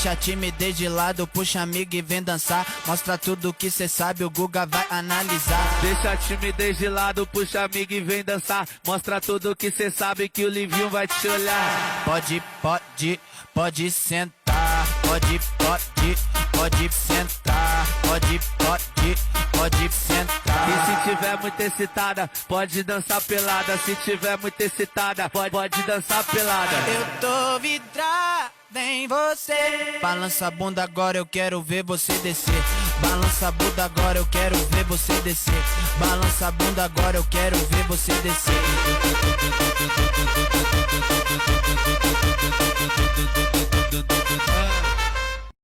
Deixa a timidez de lado, puxa amigo e vem dançar. Mostra tudo que cê sabe, o Guga vai analisar. Deixa a timidez de lado, puxa amigo e vem dançar. Mostra tudo que cê sabe que o Livinho vai te olhar. Pode sentar. Pode sentar. Pode sentar. E se tiver muito excitada, pode dançar pelada. Se tiver muito excitada, pode dançar pelada. Eu tô vidrado em você. Balança a bunda agora, eu quero ver você descer. Balança a bunda agora, eu quero ver você descer. Balança a bunda agora, eu quero ver você descer.